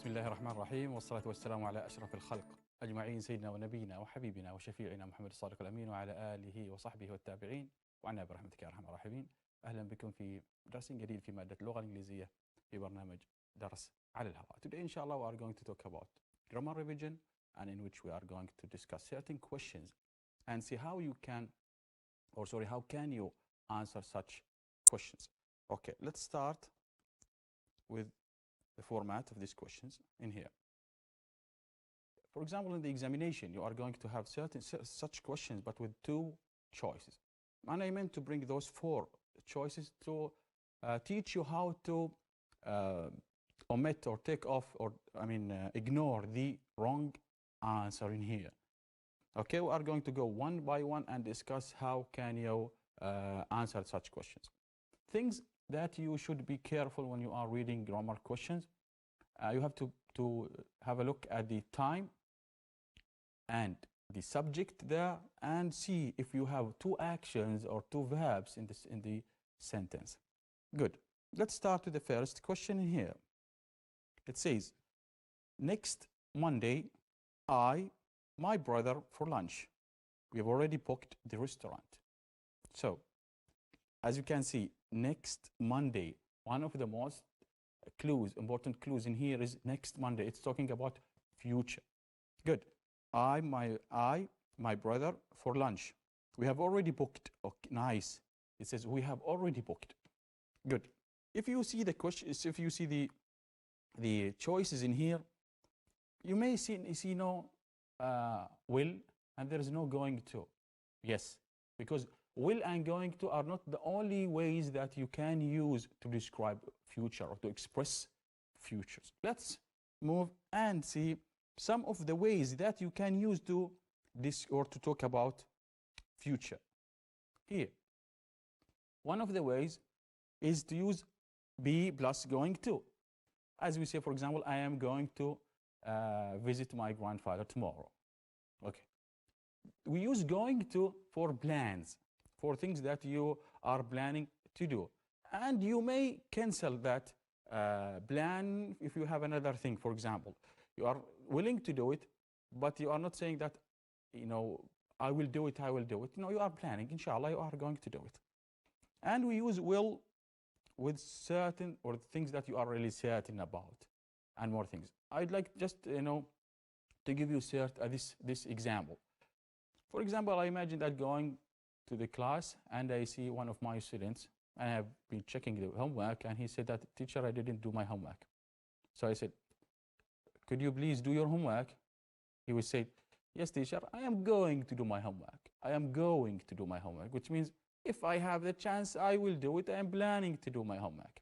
بسم الله الرحمن الرحيم، والصلاة والسلام على أشرف الخلق أجمعين، سيدنا ونبينا وحبيبنا وشفيعنا محمد الصادق الأمين وعلى آله وصحبه والتابعين وعنا برحمتك يا أرحم الراحمين. أهلا بكم في درس جديد في مادة اللغة الإنجليزية في برنامج درس على الهواء. Today inshallah we are going to talk about grammar revision, and in which we are going to discuss certain questions and see how you can, how can you answer such questions. Okay, let's start with the format of these questions in here. For example, in the examination, you are going to have such questions, but with two choices. And I meant to bring those four choices to teach you how to omit or take off, or ignore the wrong answer in here. Okay, we are going to go one by one and discuss how can you answer such questions. Things that you should be careful when you are reading grammar questions. You have to have a look at the time and the subject there, and see if you have two actions or two verbs in the sentence. Good. Let's start with the first question in here. It says, next Monday, my brother for lunch. We have already booked the restaurant. So, as you can see, next Monday, one of the most important clues in here is next Monday. It's talking about future. Good. My brother for lunch. We have already booked. Okay, nice. It says we have already booked. Good. If you see the questions, if you see the choices in here, you may see no will, and there is no going to. Yes, because will and going to are not the only ways that you can use to describe future or to express futures. Let's move and see some of the ways that you can use to talk about future. Here, one of the ways is to use be plus going to. As we say, for example, I am going to visit my grandfather tomorrow. Okay. We use going to for plans, for things that you are planning to do. And you may cancel that plan if you have another thing. For example, you are willing to do it, but you are not saying that, I will do it. No, you are planning. Inshallah, you are going to do it. And we use will with certain or things that you are really certain about, and more things. I'd like just, to give you this example. For example, I imagine that going to the class and I see one of my students, and I have been checking the homework, and he said that, teacher, I didn't do my homework. So I said, could you please do your homework? He would say, yes, teacher, I am going to do my homework. I am going to do my homework, which means if I have the chance, I will do it. I am planning to do my homework.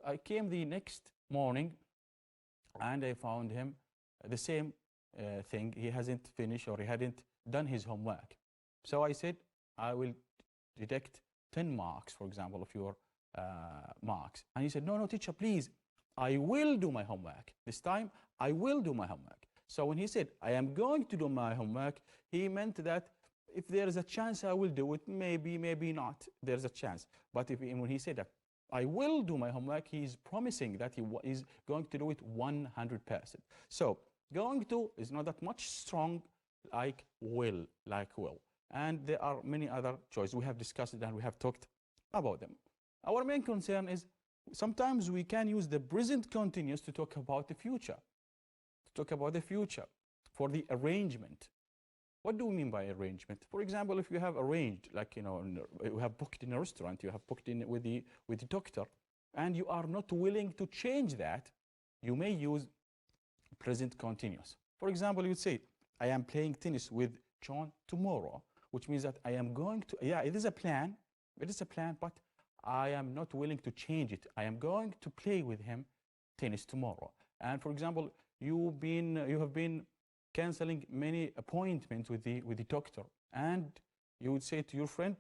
I came the next morning and I found him the same thing. He hasn't finished, or he hadn't done his homework. So I said, I will deduct 10 marks, for example, of your marks. And he said, no, teacher, please, I will do my homework. This time, I will do my homework. So when he said, I am going to do my homework, he meant that if there is a chance I will do it, maybe not, there's a chance. But when he said that I will do my homework, he is promising that he is going to do it 100%. So going to is not that much strong like will. And there are many other choices. We have discussed it and we have talked about them. Our main concern is sometimes we can use the present continuous to talk about the future. For the arrangement. What do we mean by arrangement? For example, if you have arranged, you have booked in a restaurant, you have booked in with the doctor, and you are not willing to change that, you may use present continuous. For example, you would say, I am playing tennis with John tomorrow, which means that I am going to, it is a plan, but I am not willing to change it. I am going to play with him tennis tomorrow. And for example, you have been canceling many appointments with the doctor, and you would say to your friend,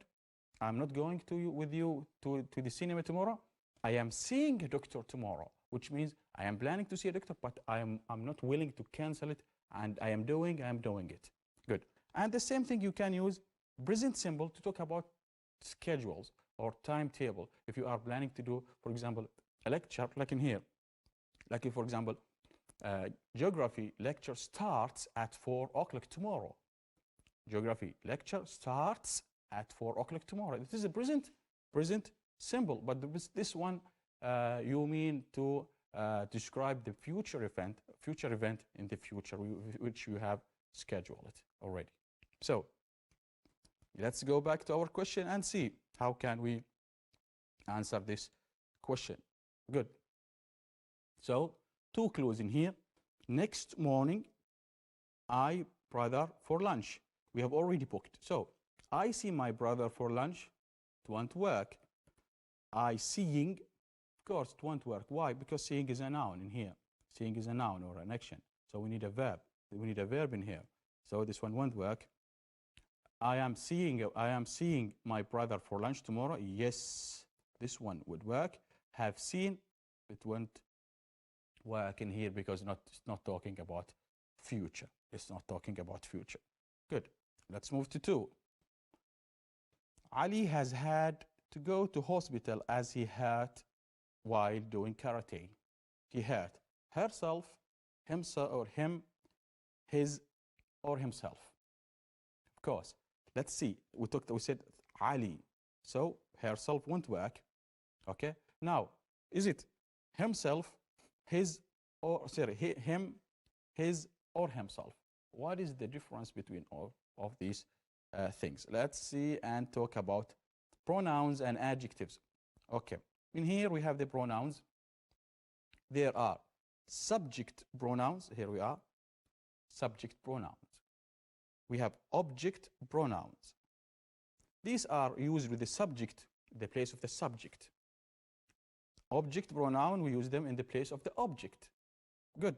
I'm not going with you to the cinema tomorrow. I am seeing a doctor tomorrow, which means I am planning to see a doctor, but I'm not willing to cancel it, and I am doing it. Good. And the same thing, you can use present simple to talk about schedules or timetable. If you are planning to do, for example, a lecture, like in here, Like, for example, geography lecture starts at 4 o'clock tomorrow. Geography lecture starts at 4 o'clock tomorrow. This is a present simple, but this one you mean to describe the future event in the future, which you have scheduled already. So let's go back to our question and see how can we answer this question. Good. So 2 clues in here. Next morning, I brother for lunch. We have already booked. So I see my brother for lunch. It won't work. I seeing, of course, it won't work. Why? Because seeing is a noun in here. Seeing is a noun or an action. So we need a verb. We need a verb in here. So this one won't work. I am seeing my brother for lunch tomorrow. Yes, this one would work. Have seen, it won't work in here because it's not talking about future. It's not talking about future. Good. Let's move to 2. Ali has had to go to hospital as he hurt while doing karate. He hurt herself, himself, or him, his, or himself. Of course. Let's see. We said Ali. So herself won't work. Okay. Now, is it himself, his, or sorry, him, his, or himself? What is the difference between all of these things? Let's see and talk about pronouns and adjectives. Okay. In here we have the pronouns. There are subject pronouns. Here we are. Subject pronouns. We have object pronouns. These are used with the subject in the place of the subject. Object pronoun, we use them in the place of the object. Good.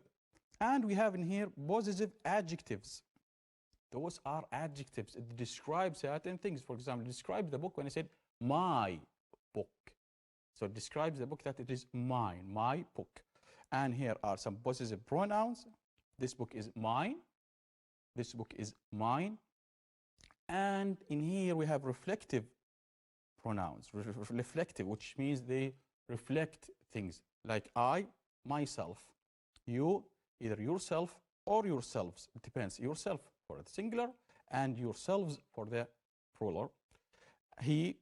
And we have in here possessive adjectives. Those are adjectives. It describes certain things. For example, describe the book when I said my book. So it describes the book that it is mine, my book. And here are some possessive pronouns. This book is mine. This book is mine. And in here we have reflective pronouns. Reflective, which means they reflect things like I, myself, you, either yourself or yourselves. It depends. Yourself for the singular and yourselves for the plural. He,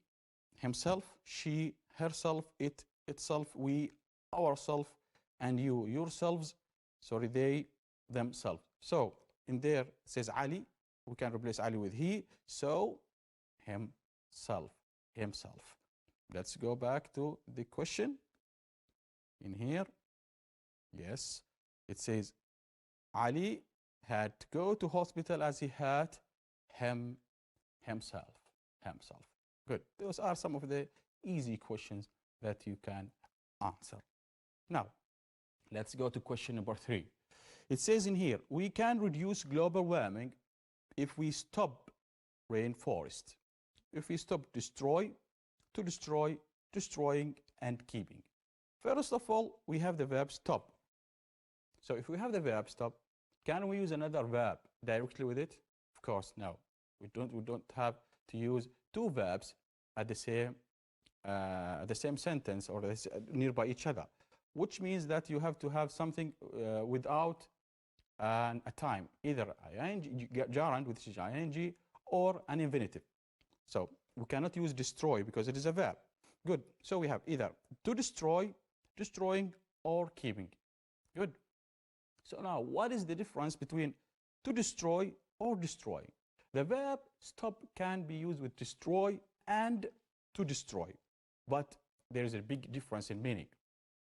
himself, she, herself, it, itself, we, ourself, and you, yourselves, sorry, they, themselves. So in there it says Ali. We can replace Ali with he. So himself, himself. Let's go back to the question in here. Yes, it says Ali had to go to hospital as he hurt himself. Good. Those are some of the easy questions that you can answer. Now, let's go to question number 3. It says in here, we can reduce global warming if we stop rainforest. If we stop destroy, to destroy, destroying, and keeping. First of all, we have the verb stop. So if we have the verb stop, can we use another verb directly with it? Of course, no. We don't have to use 2 verbs at the same sentence or nearby each other, which means that you have to have something without a time, either ing, gerund, which is ing, or an infinitive. So we cannot use destroy because it is a verb. Good. So we have either to destroy, destroying, or keeping. Good. So now, what is the difference between to destroy or destroying? The verb stop can be used with destroy and to destroy, but there is a big difference in meaning.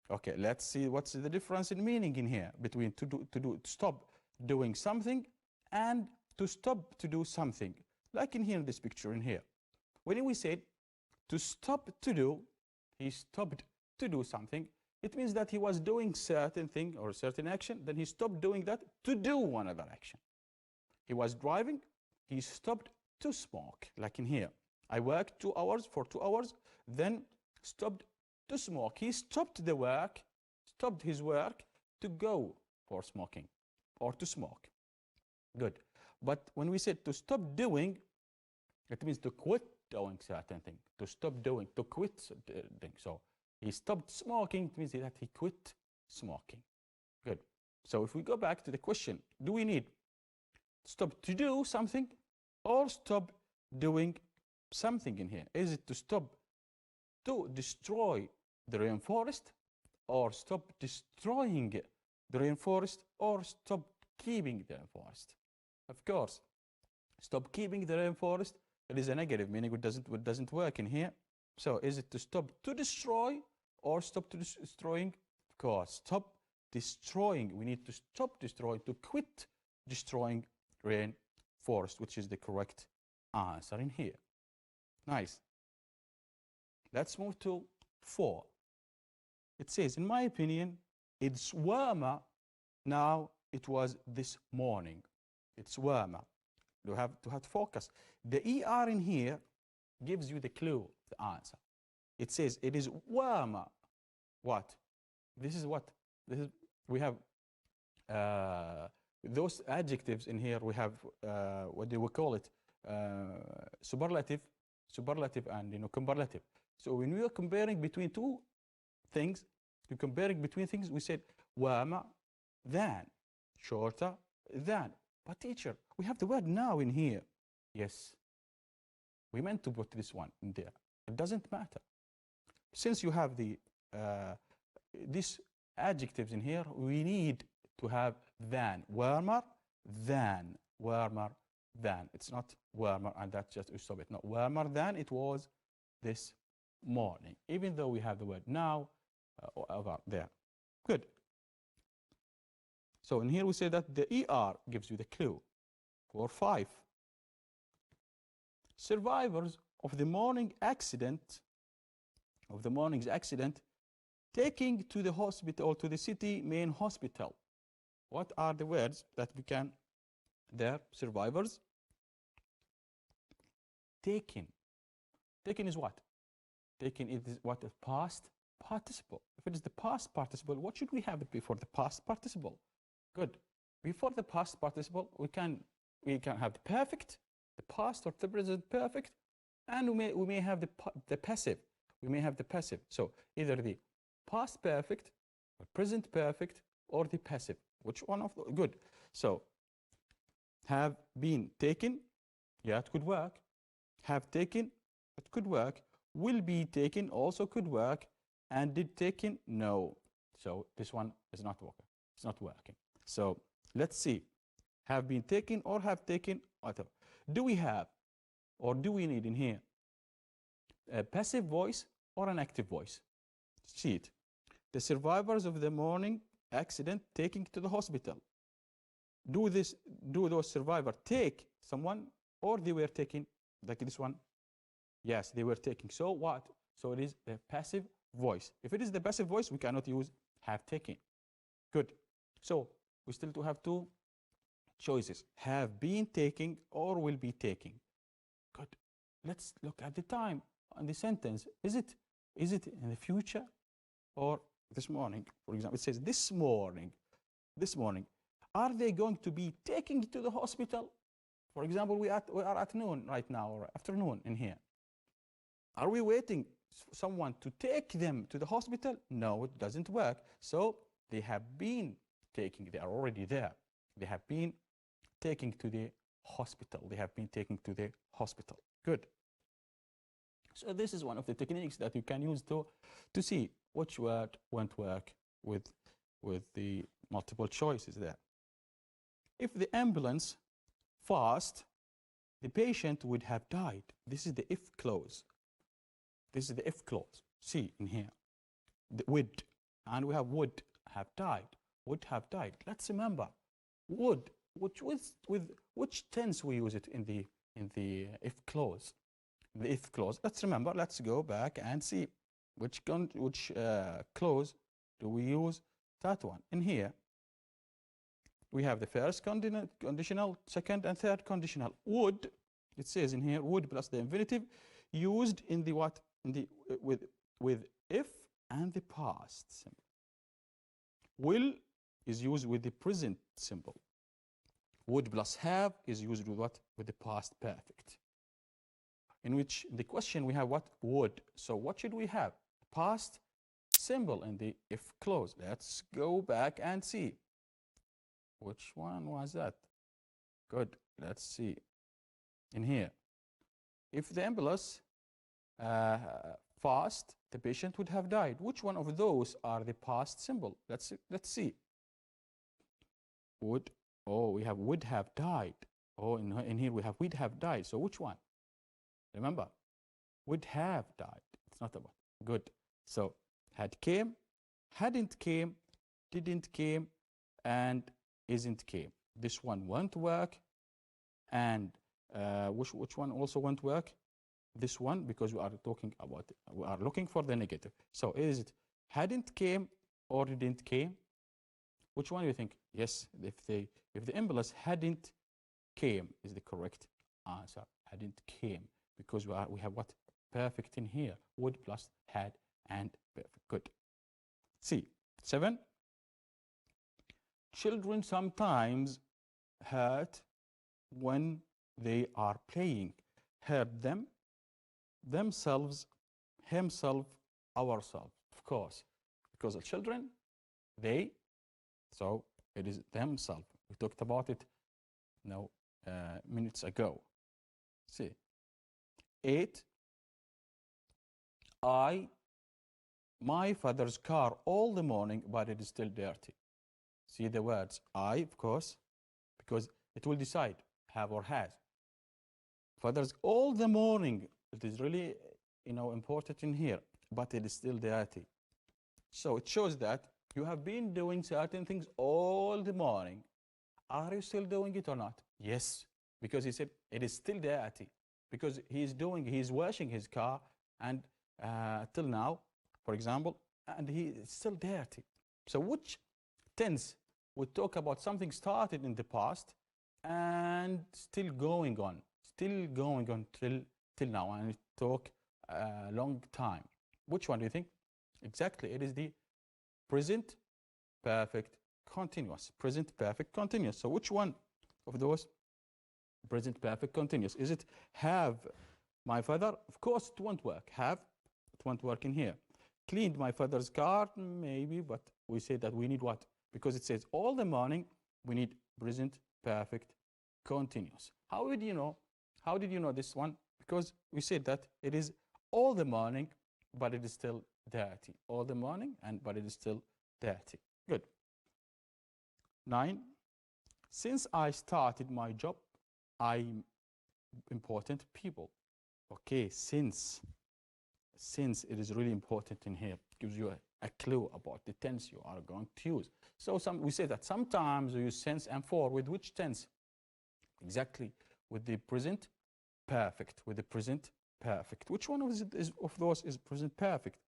Okay, let's see what's the difference in meaning in here between to stop doing something and to stop to do something. Like in here in this picture in here. When we said to stop to do, he stopped to do something. It means that he was doing certain thing or certain action, then he stopped doing that to do another action. He was driving, he stopped to smoke. Like in here, I worked 2 hours for 2 hours, then stopped to smoke. He stopped the work, stopped his work to go for smoking or to smoke. Good. But when we said to stop doing, it means to quit doing certain thing. To stop doing, to quit thing. So he stopped smoking, it means that he quit smoking. Good. So if we go back to the question, do we need stop to do something or stop doing something in here? Is it to stop to destroy the rainforest, or stop destroying the rainforest, or stop keeping the rainforest? Of course, stop keeping the rainforest, it is a negative, meaning it doesn't work in here. So is it to stop to destroy or stop to destroying? Of course, stop destroying. We need to stop destroying, to quit destroying rainforest, which is the correct answer in here. Nice. Let's move to 4. It says, in my opinion, it's warmer now it was this morning. It's warmer. You have to focus. The ER in here gives you the clue, the answer. It says it is warmer. What? This is what? This is, we have those adjectives in here. We have what do we call it? Superlative, and comparative. So when we are comparing between two things, we said warmer than, shorter than. But teacher, we have the word now in here. Yes, we meant to put this one in there. It doesn't matter. Since you have the these adjectives in here, we need to have than. Warmer than. Warmer than. It's not warmer and that's just, stop it. Not warmer than it was this morning. Even though we have the word now over there. Good. So in here we say that the ER gives you the clue. For 5. Survivors of the morning's accident, taking to the hospital or to the city main hospital. What are the words that we can there? Survivors. Taken. Taken is what? Taken is what? A past participle. If it is the past participle, what should we have before the past participle? Good. Before the past participle, we can have the perfect, the past or the present perfect, and we may have the passive. We may have the passive. So either the past perfect, or present perfect, or the passive. Which one of the good? So have been taken, yeah, it could work. Have taken, it could work. Will be taken also could work. And did taken, no. So this one is not working. It's not working. So let's see. Have been taken or have taken, whatever. Do we have or do we need in here a passive voice or an active voice? See it. The survivors of the morning accident taken to the hospital. Do those survivors take someone or they were taken, like this one? Yes, they were taken. So what? So it is a passive voice. If it is the passive voice, we cannot use have taken. Good. So we still do have two choices. Have been taking or will be taking. Good. Let's look at the time on the sentence. Is it in the future or this morning? For example, it says this morning. This morning. Are they going to be taken to the hospital? For example, we are at noon right now, or afternoon in here. Are we waiting for someone to take them to the hospital? No, it doesn't work. So they have been taking, they are already there. They have been taken to the hospital. They have been taken to the hospital. Good. So this is one of the techniques that you can use to see which word won't work with the multiple choices there. If the ambulance fast, the patient would have died. This is the if clause. This is the if clause. See in here. The would. And we have would have died. Would have died. Let's remember. Would. With which tense we use it in the if clause. The if clause. Let's remember. Let's go back and see which clause do we use. That one. In here, we have the first conditional, second and third conditional. Would, it says in here, would plus the infinitive, used in the what? In the with if and the past symbol. Will is used with the present symbol. Would plus have is used with what? With the past perfect. In which the question we have what? Would. So what should we have? Past symbol in the if clause. Let's go back and see. Which one was that? Good. Let's see. In here, if the ambulance fast, the patient would have died. Which one of those are the past symbol? Let's see. Would. Oh, we have would have died. Oh, in here we have would have died. So which one? Remember, would have died. It's not about. Good. So had came, hadn't came, didn't came, and isn't came. This one won't work, and which one also won't work? This one, because we are talking about, we are looking for the negative. So is it hadn't came or didn't came? Which one do you think? Yes, if the ambulance hadn't came is the correct answer. Hadn't came, because we have what? Perfect in here. Would plus had and perfect. Good. C. 7. Children sometimes hurt when they are playing. Hurt them, themselves, himself, ourselves. Of course, because the children, they, so it is themselves. We talked about it minutes ago. See. 8. My father's car all the morning, but it is still dirty. See the words I, of course, because it will decide have or has. Father's all the morning, it is really important in here, but it is still dirty. So it shows that you have been doing certain things all the morning. Are you still doing it or not? Yes, because he said it is still dirty, because he is washing his car, and till now, for example, and he is still dirty. So which tense would talk about something started in the past and still going on till now, and it took a long time? Which one do you think? Exactly, it is the present perfect continuous. Present perfect continuous. So which one of those present perfect continuous? Is it have my father? Of course, it won't work. Have, it won't work in here. Cleaned my father's car? Maybe, but we say that we need what? Because it says all the morning, we need present perfect continuous. How did you know? How did you know this one? Because we said that it is all the morning, but it is still dirty. All the morning, but it is still dirty. Good. 9. Since I started my job, I'm important people. Okay, since it is really important in here. It gives you a clue about the tense you are going to use. So we say that sometimes we use since and for. With which tense? Exactly, with the present perfect. With the present perfect. Which one of those is present perfect?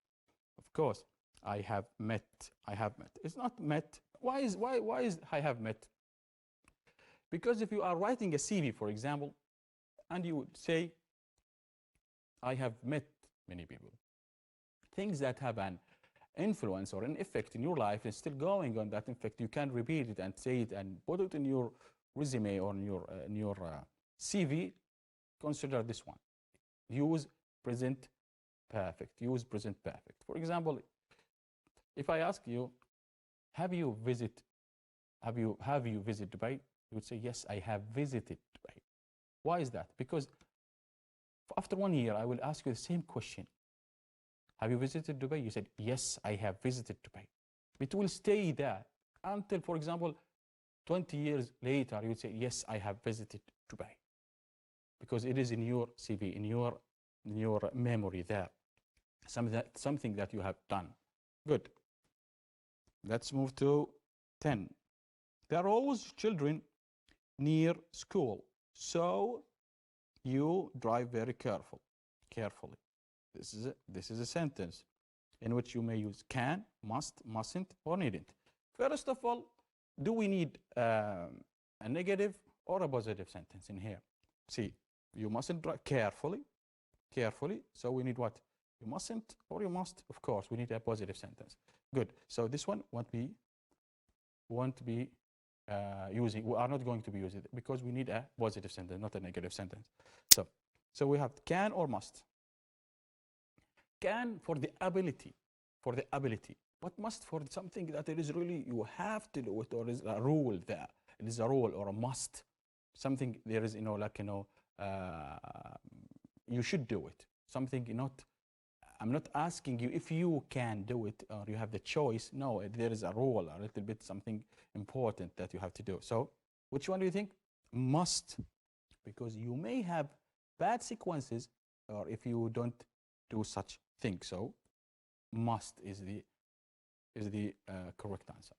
Of course, I have met. I have met. It's not met. Why is I have met? Because if you are writing a CV, for example, and you would say, I have met many people, things that have an influence or an effect in your life is still going on. That effect, you can repeat it and say it and put it in your resume or in your CV. Consider this one. Use present perfect. Use present perfect. For example, if I ask you, have you visited Dubai? You would say, yes, I have visited Dubai. Why is that? Because after 1 year, I will ask you the same question. Have you visited Dubai? You said, yes, I have visited Dubai. It will stay there until, for example, 20 years later, you would say, yes, I have visited Dubai. Because it is in your CV, in your memory there. Something that you have done. Good. Let's move to 10. There are always children near school, so you drive very carefully. This is a sentence in which you may use can, must, mustn't, or needn't. First of all, do we need a negative or a positive sentence in here? See, you mustn't drive carefully. So we need what? You mustn't or you must. Of course, we need a positive sentence. Good. So this one won't be using. We are not going to be using it because we need a positive sentence, not a negative sentence. So we have can or must. Can for the ability. for the ability, but must for something that it is really you have to do it, or is a rule there. It is a rule or a must. Something there is, like, you should do it. Something not, I'm not asking you if you can do it or you have the choice. No, there is a rule, a little bit something important that you have to do. So which one do you think? Must, because you may have bad sequences or if you don't do such things. So must is the correct answer.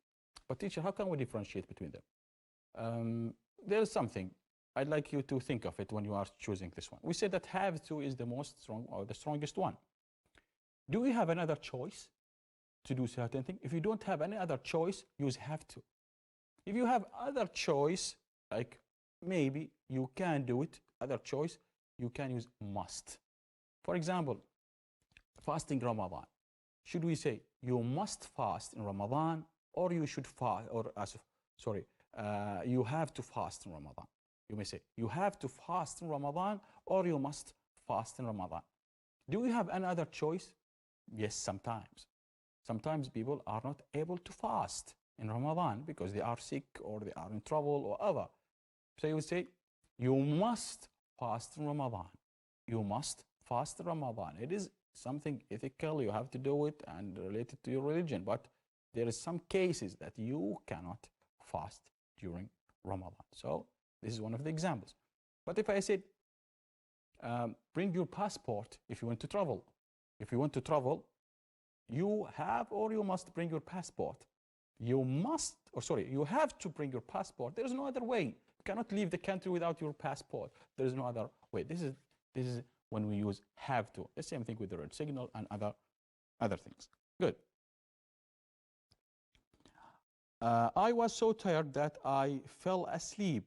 But teacher, how can we differentiate between them? There is something I'd like you to think of it when you are choosing this one. We said that have to is the most strong or the strongest one. Do we have another choice to do certain thing? If you don't have any other choice, use have to. If you have other choice, like maybe you can do it, other choice, you can use must. For example, fasting Ramadan. Should we say you must fast in Ramadan, or you should fast, or you have to fast in Ramadan? You may say you have to fast in Ramadan, or you must fast in Ramadan. Do we have another choice? Yes, sometimes. Sometimes people are not able to fast in Ramadan because they are sick or they are in trouble or other. So you would say you must fast in Ramadan. You must fast in Ramadan. It is something ethical, you have to do it and related to your religion, but there is some cases that you cannot fast during Ramadan. So this is one of the examples. But if I said bring your passport if you want to travel. If you want to travel, you have or you must bring your passport. You must, or sorry, you have to bring your passport. There is no other way. You cannot leave the country without your passport. There is no other way. This is when we use have to. The same thing with the red signal and other things. Good. I was so tired that I fell asleep.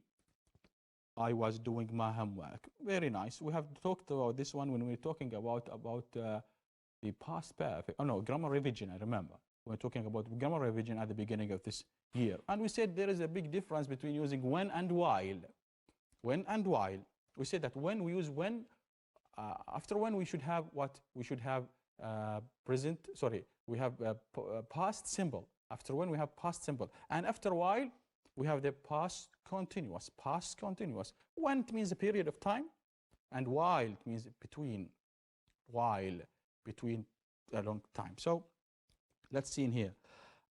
I was doing my homework. Very nice. We have talked about this one when we were talking about the past perfect. Oh no, grammar revision, I remember. We were talking about grammar revision at the beginning of this year. And we said there is a big difference between using when and while. When and while. We said that when we use when, after when we should have what? We should have present, sorry, we have past simple. After when we have past simple. And after while, we have the past continuous. Past continuous. When it means a period of time, and while it means between. While, between a long time. So let's see in here.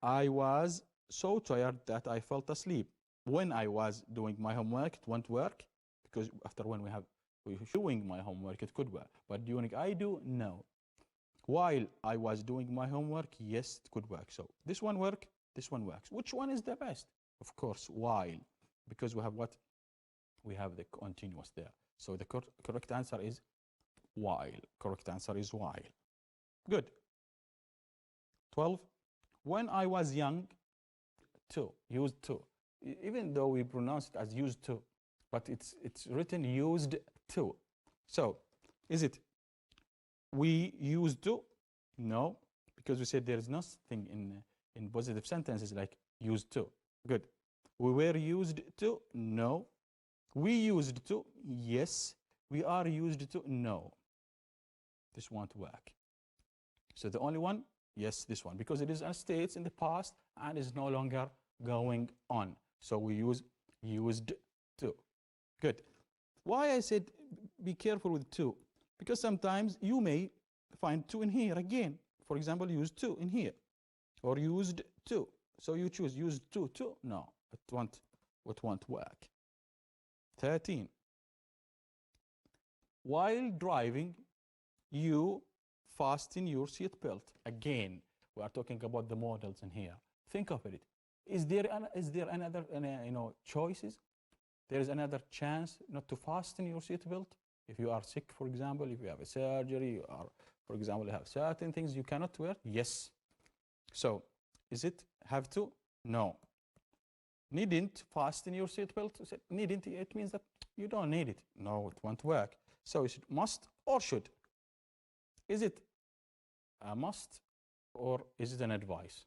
I was so tired that I felt asleep. When I was doing my homework, it won't work, because after when we doing my homework, it could work. But during I do, no. While I was doing my homework, yes, it could work. So this one works, this one works. Which one is the best? Of course, while, because we have what? We have the continuous there. So the correct answer is while. Correct answer is while. Good. 12. When I was young, to, used to. Even though we pronounce it as used to, but it's written used to. So, is it we used to? No, because we said there is nothing in positive sentences like used to. Good. We were used to? No. We used to? Yes. We are used to? No. This won't work. So the only one, yes, this one, because it is a state in the past and is no longer going on. So we use used to. Good. Why I said be careful with to? Because sometimes you may find to in here again. For example, used to in here, or used to. So you choose used to. No, it won't work. 13. While driving, you fasten your seat belt. Again, we are talking about the modals in here. Think of it. Is there another choices? There is another chance not to fasten your seat belt. If you are sick, for example, if you have a surgery, or for example, you have certain things you cannot wear. Yes. So, is it have to? No. Needn't fasten your seat belt? Needn't, it means that you don't need it. No, it won't work. So, is it must or should? Is it a must or is it an advice?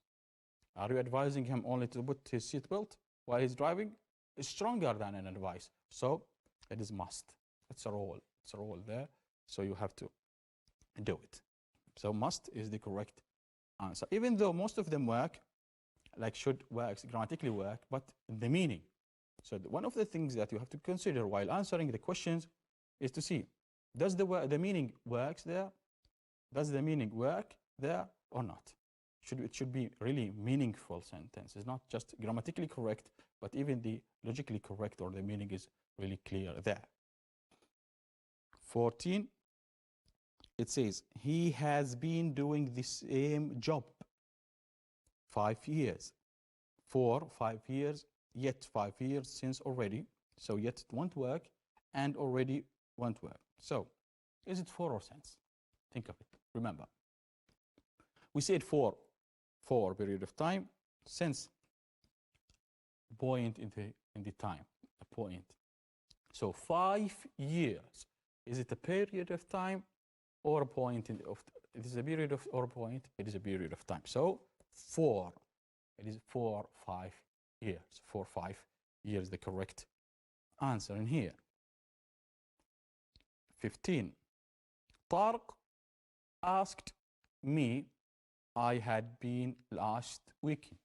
Are you advising him only to put his seatbelt while he's driving? It's stronger than an advice. So it is must. It's a rule. It's a rule there. So you have to do it. So must is the correct answer, even though most of them work, like should works, grammatically work, but the meaning. So one of the things that you have to consider while answering the questions is to see, does the meaning works there? Does the meaning work there or not? It should be really meaningful sentences, not just grammatically correct, but even the logically correct, or the meaning is really clear there. 14, it says, he has been doing the same job 5 years. 4, 5 years, yet 5 years since already. So yet it won't work, and already won't work. So is it for or since? Think of it. Remember, we said for period of time, since point in the time, a point. So 5 years, is it a period of time or a point in it is a period of or a point? It is a period of time. So 4, it is 4, 5 years. 4, 5 years, the correct answer in here. 15. Tariq asked me, I had been last weekend.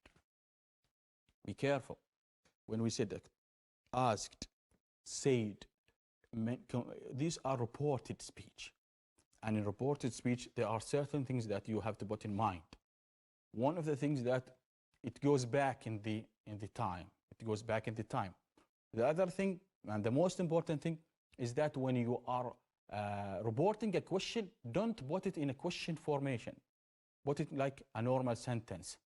Be careful. When we said that, asked, said, these are reported speech. And in reported speech, there are certain things that you have to put in mind. One of the things that it goes back in the time. It goes back in the time. The other thing, and the most important thing, is that when you are reporting a question, don't put it in a question formation. Put it like a normal sentence.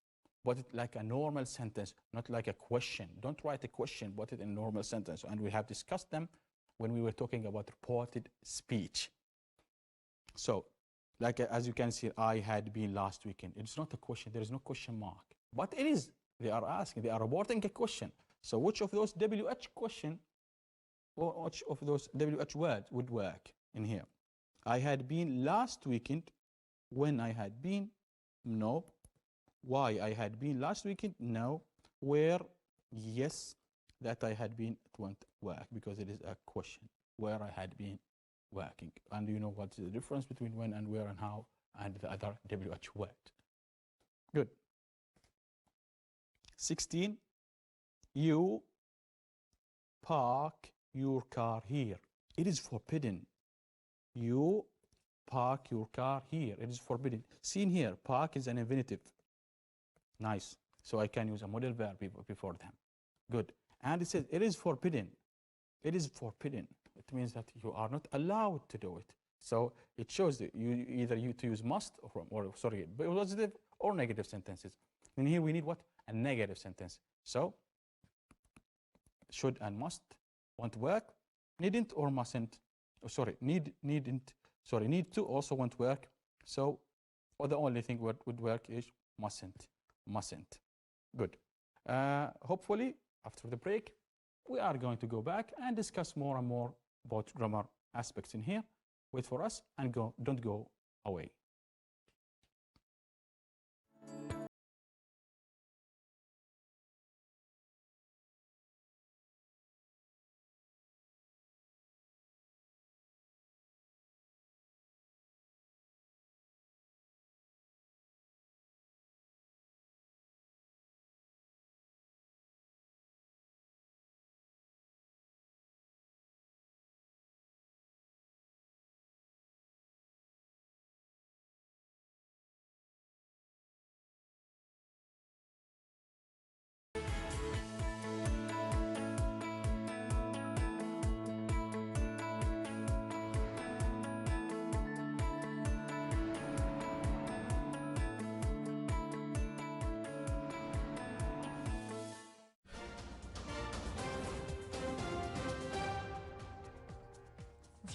Put it like a normal sentence, not like a question. Don't write a question, put it in a normal sentence. And we have discussed them when we were talking about reported speech. So, like as you can see, I had been last weekend. It's not a question. There is no question mark. But it is. They are asking. They are reporting a question. So which of those WH question or which of those WH words would work in here? I had been last weekend. When I had been, no. Why I had been last weekend, no. Where, yes. That I had been, it won't work because it is a question. Where I had been working. And you know what's the difference between when and where and how and the other WH word. Good. 16. You park your car here. It is forbidden. You park your car here. It is forbidden. Seen here, park is an infinitive. Nice. So I can use a modal verb before them. Good. And it says it is forbidden. It is forbidden. It means that you are not allowed to do it. So it shows that you either to use must or sorry, positive or negative sentences. And here we need what? A negative sentence. So should and must won't work. Needn't or mustn't. Oh, sorry, needn't. Sorry, need to also won't work. So or the only thing would work is mustn't. Mustn't. Good. Hopefully after the break we are going to go back and discuss more and more about grammar aspects in here. Wait for us and don't go away.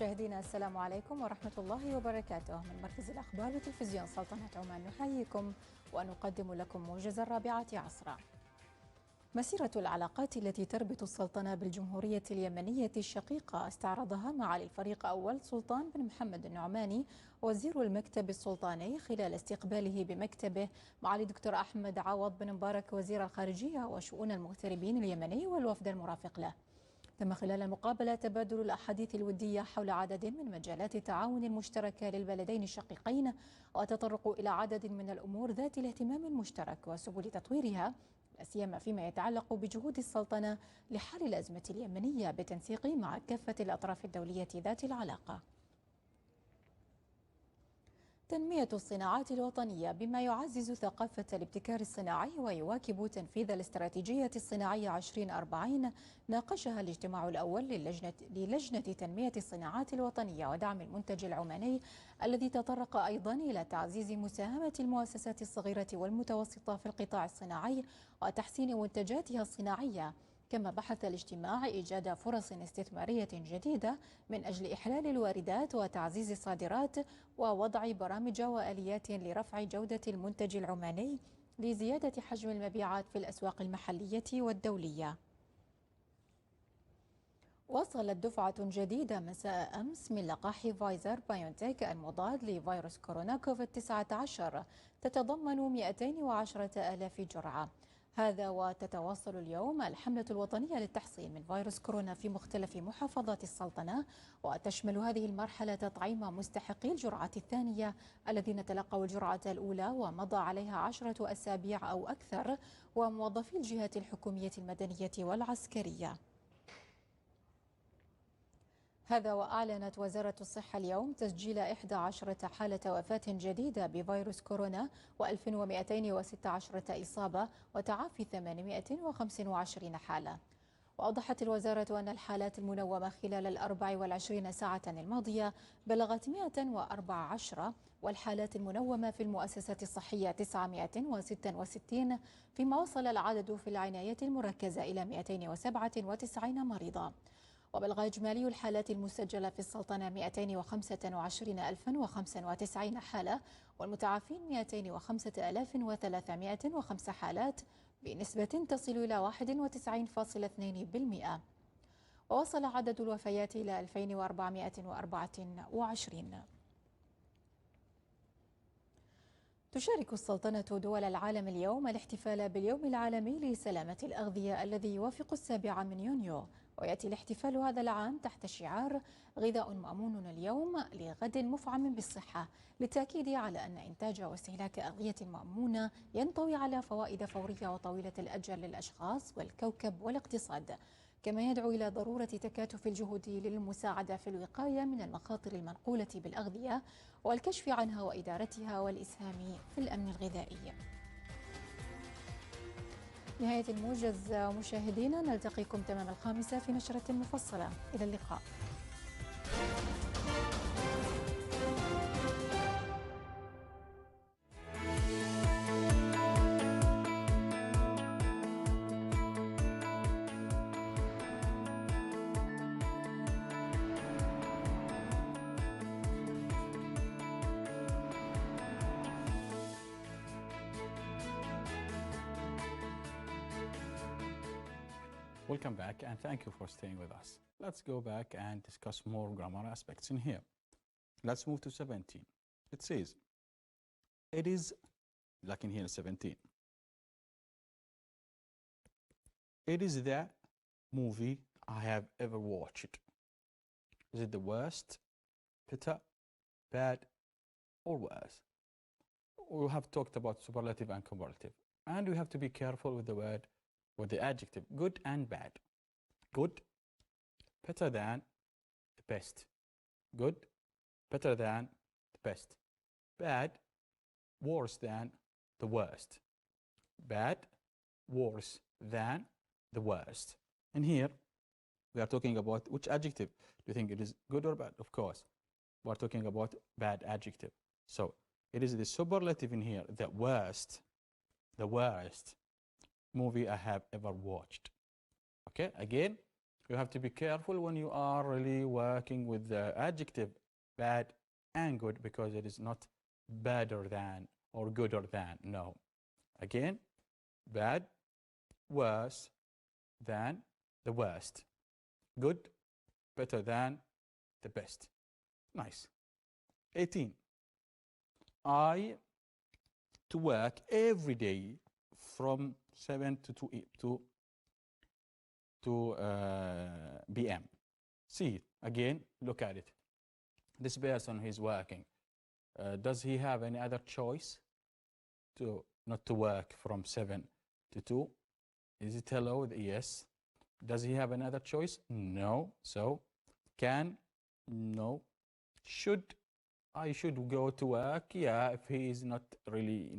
مشاهدينا السلام عليكم ورحمة الله وبركاته. من مركز الأخبار وتلفزيون سلطنة عمان نحييكم ونقدم لكم موجز 4 عصرا. مسيرة العلاقات التي تربط السلطنة بالجمهورية اليمنية الشقيقة استعرضها معالي الفريق أول سلطان بن محمد النعماني وزير المكتب السلطاني خلال استقباله بمكتبه معالي دكتور أحمد عوض بن مبارك وزير الخارجية وشؤون المغتربين اليمني والوفد المرافق له. تم خلال المقابلة تبادل الأحاديث الودية حول عدد من مجالات التعاون المشتركة للبلدين الشقيقين، وتطرقوا إلى عدد من الأمور ذات الاهتمام المشترك وسبل تطويرها، لا سيما فيما يتعلق بجهود السلطنة لحل الأزمة اليمنية بالتنسيق مع كافة الأطراف الدولية ذات العلاقة. تنمية الصناعات الوطنية بما يعزز ثقافة الابتكار الصناعي ويواكب تنفيذ الاستراتيجية الصناعية 2040 ناقشها الاجتماع الأول للجنة تنمية الصناعات الوطنية ودعم المنتج العماني، الذي تطرق أيضا إلى تعزيز مساهمة المؤسسات الصغيرة والمتوسطة في القطاع الصناعي وتحسين منتجاتها الصناعية. كما بحث الاجتماع إيجاد فرص استثمارية جديدة من أجل إحلال الواردات وتعزيز الصادرات ووضع برامج وآليات لرفع جودة المنتج العماني لزيادة حجم المبيعات في الأسواق المحلية والدولية. وصلت دفعة جديدة مساء أمس من لقاح فايزر بايونتيك المضاد لفيروس كورونا كوفيد-19 تتضمن 210,000 جرعة. هذا وتتواصل اليوم الحملة الوطنية للتحصين من فيروس كورونا في مختلف محافظات السلطنة، وتشمل هذه المرحلة تطعيم مستحقي الجرعة الثانية الذين تلقوا الجرعة الأولى ومضى عليها 10 أسابيع أو أكثر، وموظفي الجهات الحكومية المدنية والعسكرية. هذا وأعلنت وزارة الصحة اليوم تسجيل 11 حالة وفاة جديدة بفيروس كورونا و1216 إصابة وتعافي 825 حالة. وأوضحت الوزارة أن الحالات المنومة خلال 24 ساعة الماضية بلغت 114، والحالات المنومة في المؤسسات الصحية 966، فيما وصل العدد في العناية المركزة إلى 297 مريضا. وبلغ إجمالي الحالات المسجلة في السلطنة 225,095 حالة، والمتعافين 205,305 حالات بنسبة تصل إلى 91.2%. ووصل عدد الوفيات إلى 2424. تشارك السلطنة دول العالم اليوم الاحتفال باليوم العالمي لسلامة الأغذية الذي يوافق 7 من يونيو، ويأتي الاحتفال هذا العام تحت شعار غذاء مأمون اليوم لغد مفعم بالصحة، للتأكيد على أن إنتاج واستهلاك أغذية مأمونة ينطوي على فوائد فورية وطويلة الأجل للأشخاص والكوكب والاقتصاد. كما يدعو إلى ضرورة تكاتف الجهود للمساعدة في الوقاية من المخاطر المنقولة بالأغذية والكشف عنها وإدارتها والإسهام في الأمن الغذائي. نهاية الموجز مشاهدينا، نلتقيكم تمام 5 في نشرة مفصلة. إلى اللقاء. Welcome back and thank you for staying with us. Let's go back and discuss more grammar aspects in here. Let's move to 17. It says, it is, like in here 17. It is the movie I have ever watched. Is it the worst, better, bad, or worse? We have talked about superlative and comparative. And we have to be careful with the word, with the adjective, good and bad. Good, better than, the best. Good, better than, the best. Bad, worse than, the worst. Bad, worse than, the worst. And here, we are talking about which adjective. Do you think it is good or bad? Of course. We are talking about bad adjective. So, it is the superlative in here, the worst movie I have ever watched. Okay, again, you have to be careful when you are really working with the adjective bad and good, because it is not better than or gooder than. No. Again, bad, worse than the worst. Good, better than the best. Nice. 18. I to work every day from 7 to to PM. See it again, look at it. This person who is working, does he have any other choice to not to work from 7 to 2? Is it hello? Yes. Does he have another choice? No. So can? No. Should? I should go to work. Yeah, if he is not really,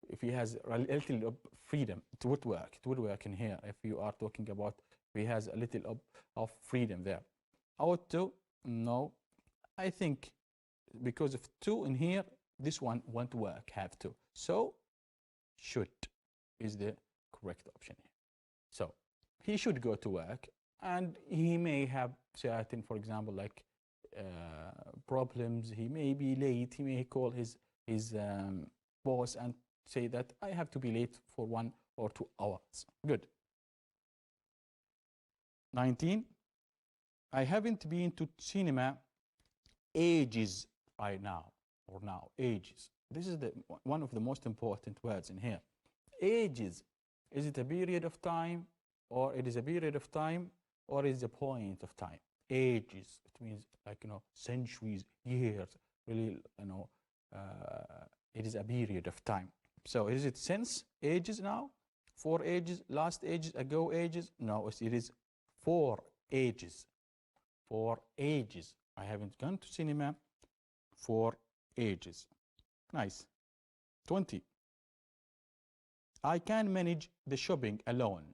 if he has a little freedom, it would work. It would work in here if you are talking about if he has a little of freedom there. Ought to? No. I think because of to in here, this one won't work, have to. So should is the correct option here. So he should go to work, and he may have certain, for example, like problems. He may be late. He may call his boss and say that I have to be late for 1 or 2 hours. Good. 19. I haven't been to cinema ages right now, or now, ages. This is one of the most important words in here. Ages. Is it a period of time, or it is a period of time, or is it a point of time? Ages. It means like, centuries, years, really, it is a period of time. So is it since ages now? 4 ages, last ages, ago ages? No, it is 4 ages. 4 ages. I haven't gone to cinema 4 ages. Nice. 20. I can manage the shopping alone.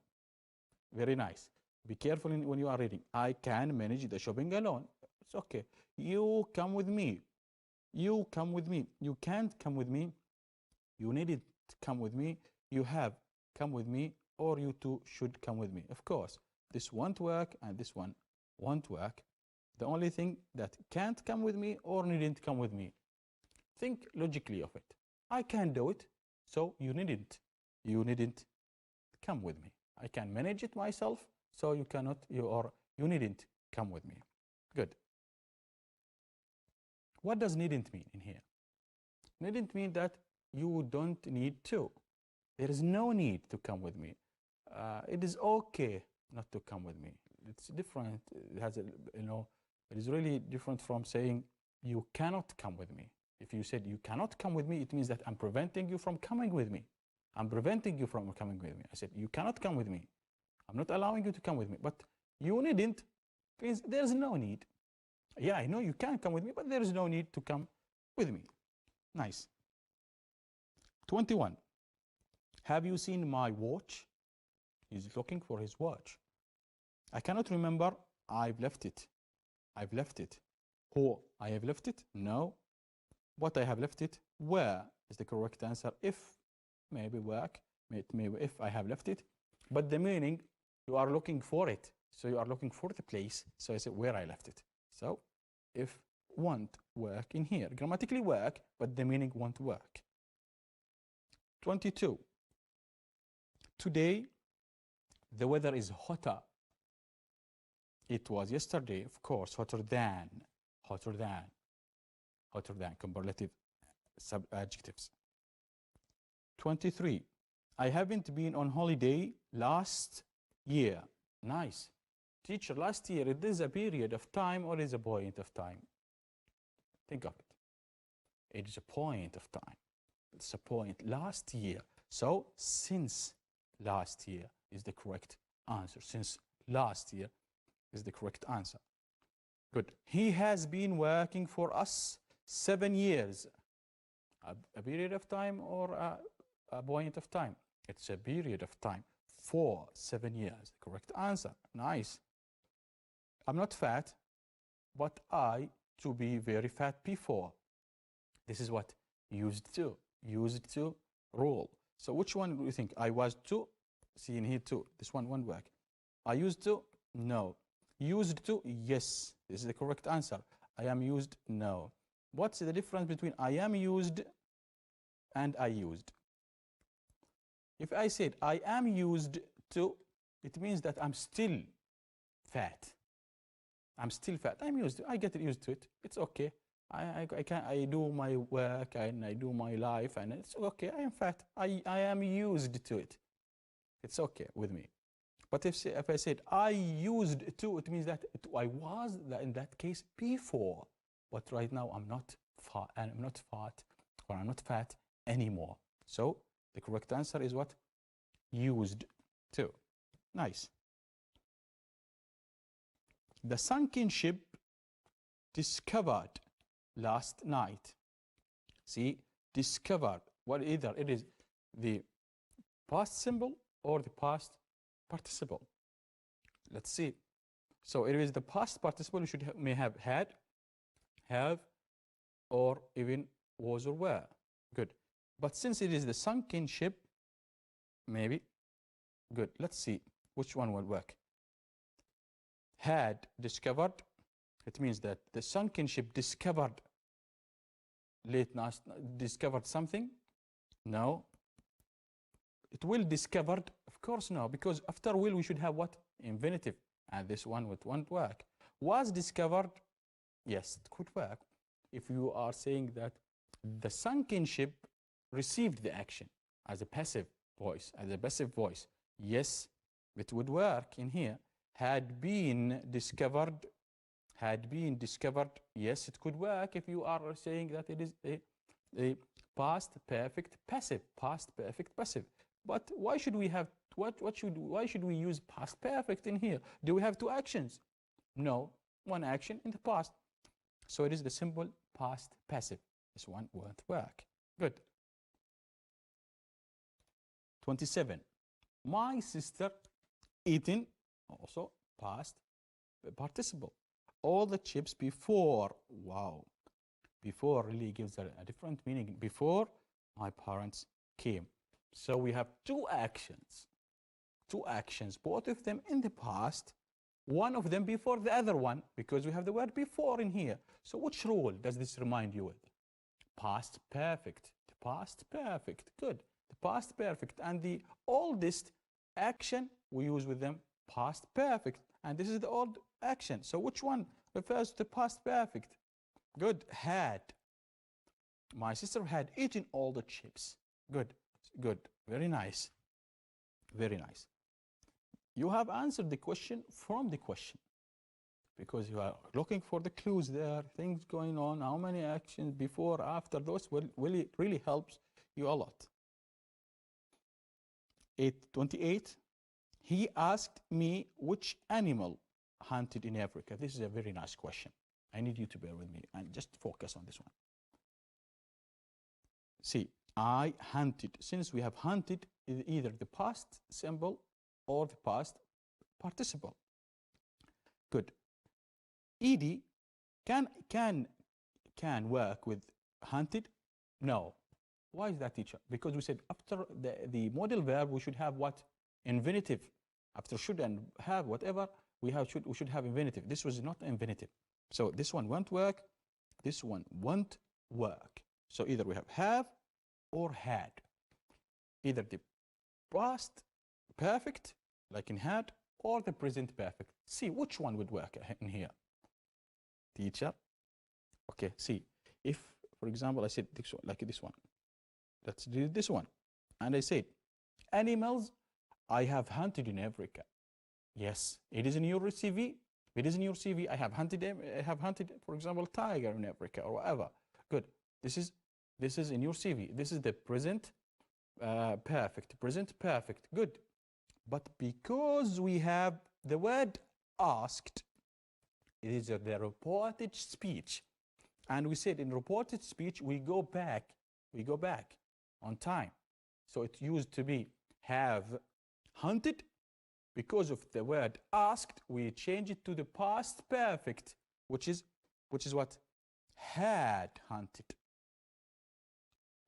Very nice. Be careful when you are reading. I can manage the shopping alone. It's okay. You come with me. You come with me. You can't come with me. You needed to come with me. You have come with me, or you two should come with me. Of course, this won't work and this one won't work. The only thing that can't come with me or needn't come with me. Think logically of it. I can do it, so you needn't. You needn't come with me. I can manage it myself, so you cannot, you needn't come with me. Good. What does needn't mean in here? Needn't mean that you don't need to. There is no need to come with me. It is okay not to come with me. It's different. It has it is really different from saying you cannot come with me. If you said you cannot come with me, it means that I'm preventing you from coming with me. I'm preventing you from coming with me. I said you cannot come with me. I'm not allowing you to come with me. But you needn't means there's no need. Yeah, I know you can come with me, but there is no need to come with me. Nice. 21. Have you seen my watch? He's looking for his watch. I cannot remember. I've left it. I've left it. Who? I have left it? No. What I have left it? Where is the correct answer? If, maybe work, maybe if I have left it. But the meaning, you are looking for it. So you are looking for the place. So I say where I left it. So if won't work in here. Grammatically work, but the meaning won't work. 22. Today, the weather is hotter. It was yesterday, of course, hotter than, comparative adjectives. 23. I haven't been on holiday last year. Nice. Teacher, last year, it is a period of time or is a point of time? Think of it. It is a point of time. It's a point. Last year. So, since last year is the correct answer. Since last year is the correct answer. Good. He has been working for us 7 years. A period of time or a point of time? It's a period of time. For 7 years. The correct answer. Nice. I'm not fat, but I to be very fat before. This is what used to rule. So which one do you think? I was to, see in here too. This one won't work. I used to, no. Used to, yes. This is the correct answer. I am used, no. What's the difference between I am used and I used? If I said I am used to, it means that I'm still fat. I'm still fat. I'm used to. I get used to it. It's okay. I do my work and I do my life and it's okay. I am fat. I am used to it. It's okay with me. But if I said I used to, it means that I was in that case before. But right now I'm not fat, and I'm not fat anymore. So the correct answer is what? Used to. Nice. The sunken ship discovered last night. See, discovered. Well, either it is the past simple or the past participle. Let's see. So it is the past participle. You should may have had, have, or even was or were. Good. But since it is the sunken ship, maybe. Good. Let's see which one will work. Had discovered. It means that the sunken ship discovered late night, discovered something. No. It will discovered. Of course no, because after will we should have what? Infinitive. And this one won't work. Was discovered. Yes, it could work. If you are saying that the sunken ship received the action as a passive voice, yes, it would work in here. Had been discovered, yes, it could work if you are saying that it is a past perfect passive, But why should we have, why should we use past perfect in here? Do we have two actions? No, one action in the past. So it is the simple past passive. This one won't work. Good. 27. My sister eaten, also past participle. All the chips before. Wow. Before really gives a different meaning. Before my parents came. So we have two actions, both of them in the past, one of them before the other one, because we have the word before in here. So which rule does this remind you of? Past perfect. The past perfect. Good. The past perfect. And the oldest action we use with them, past perfect. And this is the old action. So which one refers to the past perfect? Good. Had. My sister had eaten all the chips. Good. Good. Very nice. Very nice. You have answered the question from the question, because you are looking for the clues there, things going on, how many actions before, after. Those will really helps you a lot. 28. He asked me which animal hunted in Africa. This is a very nice question. I need you to bear with me and just focus on this one. See, I hunted. Since we have hunted, either the past simple or the past participle. Good. Ed can work with hunted? No. Why is that, teacher? Because we said after the modal verb we should have what? Infinitive. After should and have whatever we should have infinitive. This was not infinitive. So this one won't work. This one won't work. So either we have or had. Either the past perfect, like in had, or the present perfect. See which one would work in here. Teacher. Okay, see. If, for example, I said this one, like this one. Let's do this one. And I said, animals I have hunted in Africa. Yes, it is in your CV. It is in your CV. I have hunted, for example, tiger in Africa or whatever. Good. This is in your CV. This is the present perfect. Present perfect. Good. But because we have the word asked, it is the reported speech. And we said in reported speech, we go back on time. So it used to be have hunted. Because of the word asked, we change it to the past perfect, which is what? Had hunted.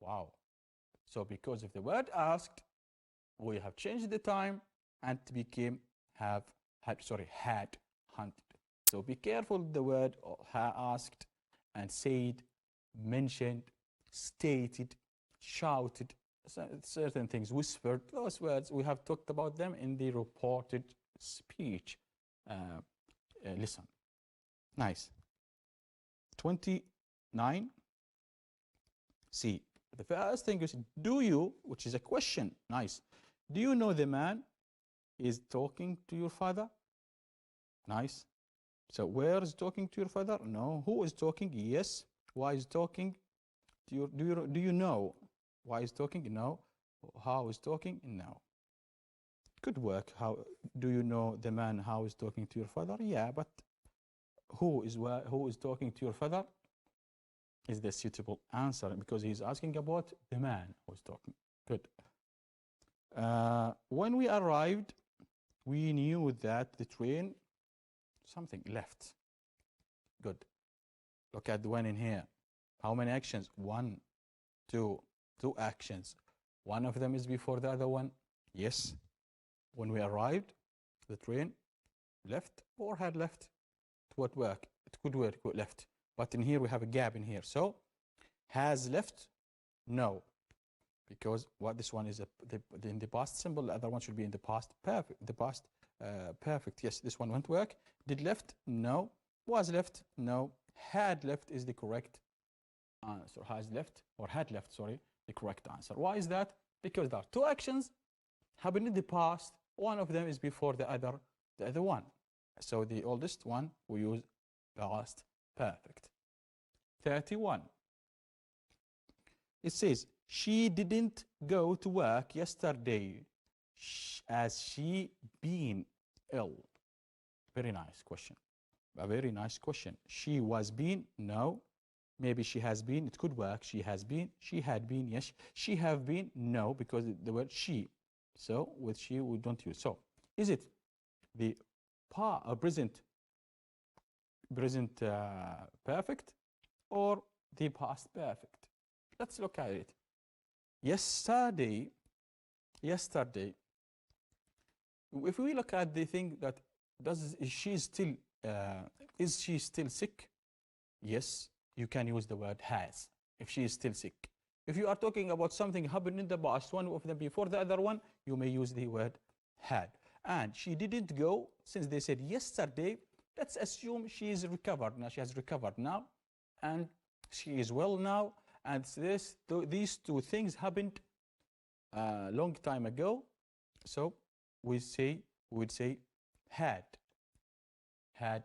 Wow. So because of the word asked, we have changed the time and it became had hunted. So be careful the word asked and said, mentioned, stated, shouted, certain things, whispered. Those words, we have talked about them in the reported speech lesson. Nice. 29. See, the first thing is, do you, which is a question. Nice. Do you know the man is talking to your father? Nice. So where is talking to your father? No. Who is talking? Yes. Why is talking? Do you know why is talking? No. How is talking? No. Good work. How do you know the man how is talking to your father? Yeah, but who is talking to your father is the suitable answer, because he's asking about the man who is talking. Good. When we arrived, we knew that the train something left. Good. Look at the one in here. How many actions? 1, 2, 2 actions. One of them is before the other one. Yes. When we arrived, the train left or had left. It would work. It could work left. But in here we have a gap in here. So has left? No. Because what this one is in the past simple, the other one should be in the past perfect. The past perfect. Yes, this one won't work. Did left? No. Was left? No. Had left is the correct answer. Has left or had left, sorry, the correct answer. Why is that? Because there are 2 actions happened in the past. One of them is before the other one. So the oldest one we use past perfect. 31. It says she didn't go to work yesterday as she been ill. Very nice question. A very nice question. She was been? No. Maybe she has been. It could work. She has been. She had been. Yes. She have been? No, because the word she. So with she we don't use. So is it the present perfect or the past perfect? Let's look at it. Yesterday. If we look at the thing that is she still sick? Yes, you can use the word has if she is still sick. If you are talking about something happened in the past, one of them before the other one, you may use the word had. And she didn't go, since they said yesterday, let's assume she is recovered now. She has recovered now, and she is well now. And these 2 things happened a long time ago. So we would say had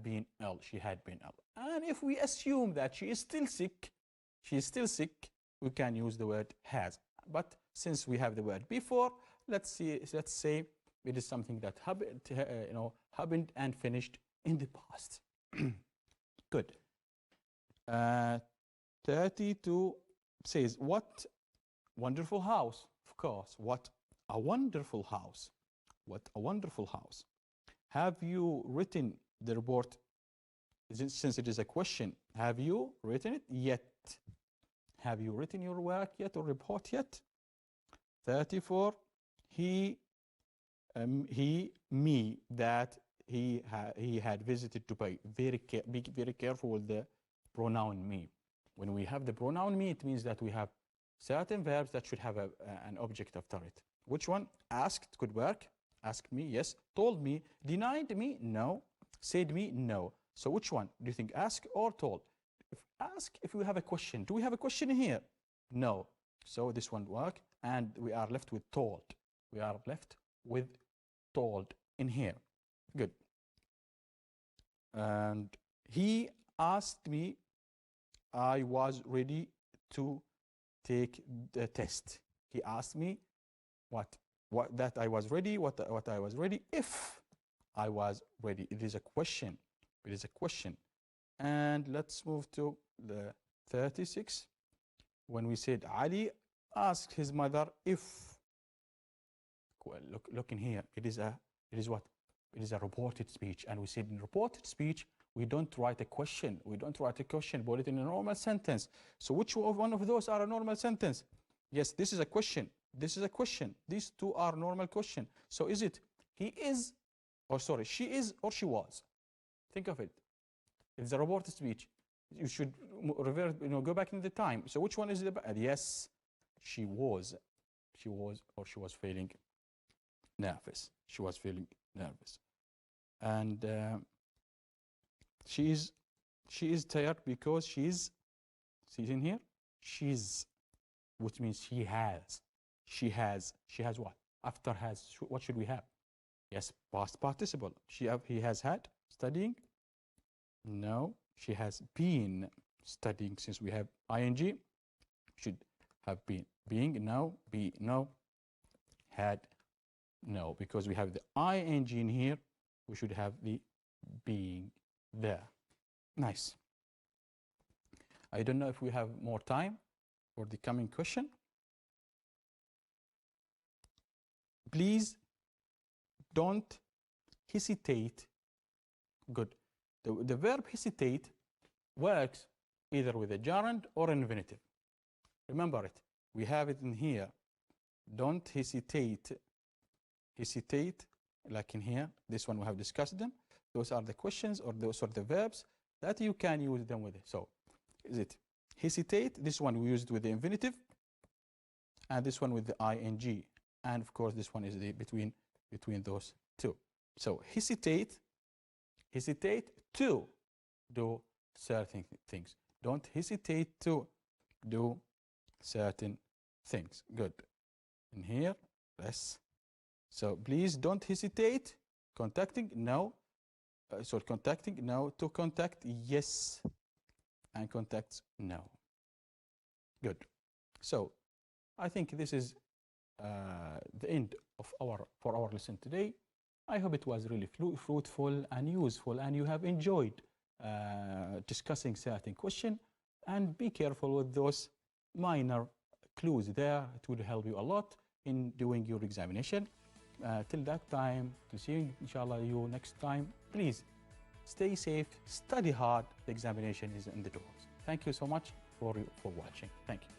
been ill. She had been ill. And if we assume that she is still sick, we can use the word has. But since we have the word before, let's say it is something that happened and finished in the past. Good. 32 says, what wonderful house. Of course, what a wonderful house. What a wonderful house. Have you written the report? Since it is a question, have you written it yet? Have you written your work yet or report yet? 34, me, that he had visited Dubai. Be very careful with the pronoun me. When we have the pronoun me, it means that we have certain verbs that should have an object after it. Which one? Asked could work. Asked me, yes. Told me. Denied me, no. Said me, no. So which one? Do you think ask or told? If we have a question. Do we have a question here? No. So this one work, and we are left with told. We are left with told in here. Good. And he asked me, I was ready to take the test. He asked me what that I was ready, what I was ready, if I was ready. It is a question. It is a question. And let's move to the 36. When we said Ali asked his mother if. Well, look in here. It is what? It is a reported speech. And we said in reported speech, we don't write a question. We don't write a question, put it in a normal sentence. So which one of those are a normal sentence? Yes, this is a question. This is a question. These 2 are normal question. So is it he is, or sorry, she is or she was? Think of it. It's a reported speech. You should revert, go back in the time. So which one is the bad? Yes, she was. She was, or she was feeling nervous. She was feeling nervous. And she is tired because she's, see it in here? She's, which means she has what? after has, what should we have? Yes, past participle. He has had studying. No, she has been studying. Since we have ing, should have been. Being, no. Be, no. Had, no. Because we have the ing in here, we should have the being there. Nice. I don't know if we have more time for the coming question. Please don't hesitate. Good. The verb hesitate works either with a gerund or an infinitive. Remember it. We have it in here. Don't hesitate. Hesitate, like in here. This one we have discussed them. Those are the questions, or those are the verbs that you can use them with it. So, is it hesitate? This one we used with the infinitive, and this one with the ing, and of course this one is the between those two. So hesitate to do certain things. Don't hesitate to do certain things. Good. In here, yes. So please don't hesitate. Contacting, no. Contacting, no. To contact, yes. And contacts, no. Good. So I think this is the end of our lesson today. I hope it was really fruitful and useful, and you have enjoyed discussing certain questions. And be careful with those minor clues there. It will help you a lot in doing your examination. Till that time, to see you, inshallah, you next time. Please stay safe, study hard. The examination is in the doors. Thank you so much for watching. Thank you.